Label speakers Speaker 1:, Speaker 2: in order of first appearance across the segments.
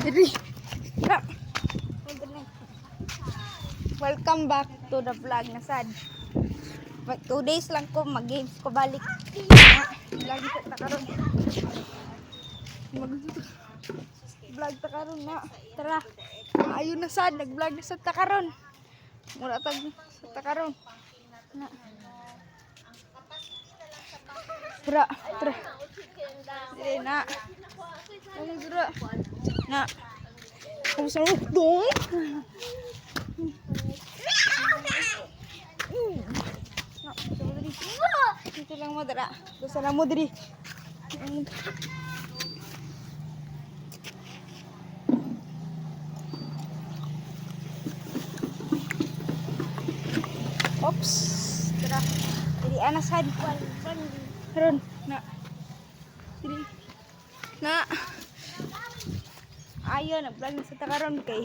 Speaker 1: Diri. Welcome back to the vlog na sad. But 2 days lang ko mag-games ko balik. Vlog ta karon. Vlog ta karon na. Tara. Ayun na sad, nag-vlog na sad ta karon. Mura tag ta karon. Na. Tara, tara. Dili na. Tara. Na. Kung sa dong. Dito lang mo dara. Gusto lang mo diri. Oops. Tara. Diri anasad. Karon na. Diri. Na. Ayo na vlog na sa takaron kay.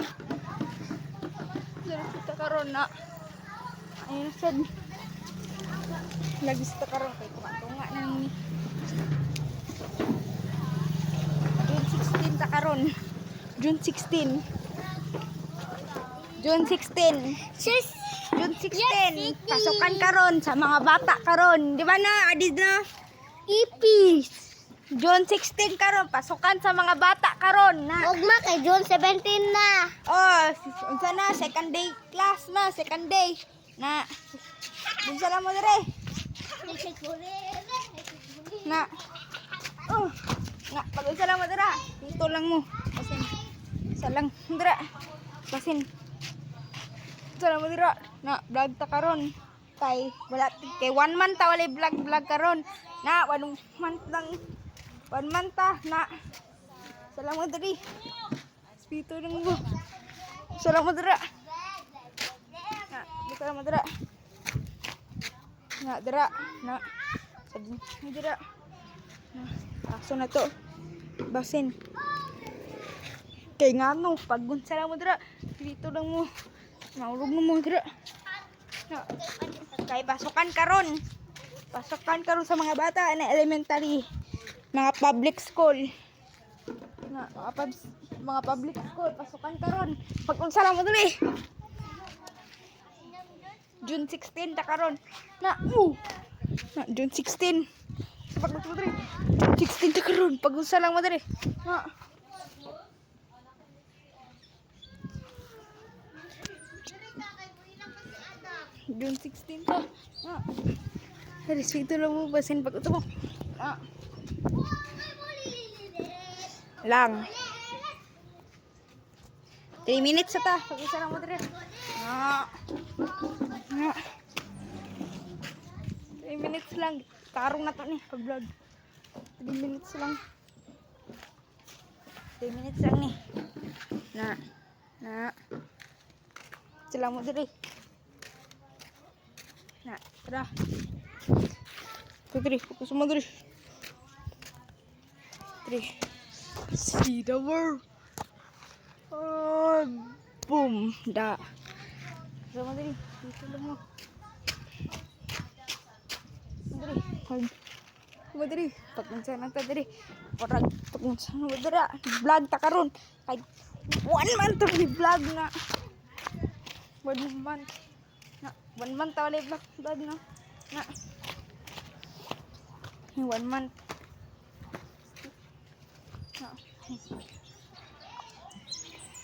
Speaker 1: Diri sa takaron na. Ayun sad. Lagi sa takaron kay kumatunga nang ni. June 16 takaron. June 16. June 16.
Speaker 2: Sis,
Speaker 1: June 16.
Speaker 2: Yes,
Speaker 1: Pasukan karon sa mga bata karon. Di ba na? Adid na.
Speaker 2: ipis.
Speaker 1: June 16 karon pasukan sa mga bata karon na.
Speaker 2: Ugma kay June 17 na.
Speaker 1: Oh, unsa na second day class na, second day. Na. Unsa lang mo dire? Na. Oh. Na, pag-unsa lang mo dira. Dito lang mo. Basin. Isa lang dira. Basin. Unsa lang mo dira. Na, vlog ta karon. Kay wala kay 1 month ta wala vlog karon. Na, 1 month lang. 1 month ta na. Salamat diri. Spito lang mo. Salamat dira. Na, dito lang mo dira. Na, dira. Na. Sabi dira. Na, aso na to. Basin. Kay ngano pag gunsala mo dira. Dito lang mo. Maulog mo dira. Na. Kay pasukan karon. Pasukan karon sa mga bata na elementary. Mga public school. Na, mga public school pasukan karon. Pag unsa lang mo dili. June 16 ta karon. Na, na June 16. Sa pag mo dili. 16 ta karon. Pag unsa lang mo dili. Na. June 16 ta. Na. Respeto lang mo basin pag uto mo. Na. Lang 3 minutes sa ta pag isa lang mo dire. 3 minutes lang tarong na to ni pag vlog. 3 minutes lang 3 minutes lang ni na sila mo dire na tara dire fokus mo dire 3 see the world. Oh, boom. Da. Sama tadi. Itu demo. Madri. Pag nansana ta diri. Porag pag nansana madra. Vlog ta karon. Kay 1 month ni vlog na. 1 month. Na 1 month ta wala vlog na. Na. 1 month.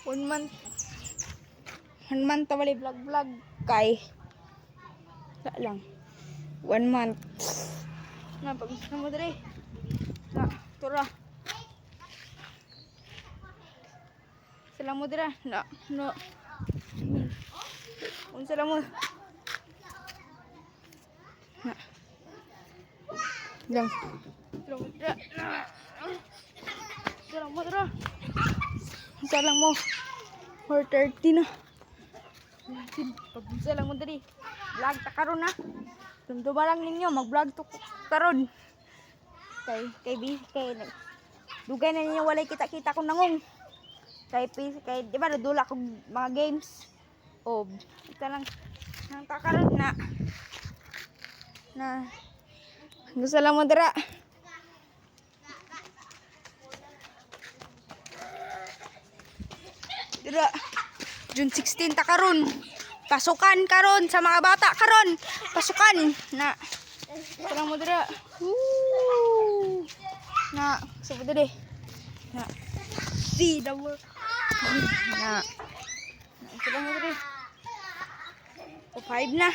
Speaker 1: 1 month. 1 month tawali vlog kay wala lang 1 month na pag na mo diri na tura sila mo dira na no unsa lang mo na lang sila mo dira sila mo dira unsa lang mo 4:30 na. Pag-unsa lang mo diri. Vlog ta karon na. Dumduma lang ninyo mag-vlog to karon. Kay dugay na ninyo walay kita-kita kung nangong. Kay di ba nadula ko mga games. Oh, ita lang nang ta karon na. Gusto lang mo dira. Dira. June 16 ta karon. Pasukan karon sa mga bata karon. Pasukan na. Ito lang mo dira. Woo! Na, sabi diri. Na. See the world. Na. Ito lang mo diri. O 5 na.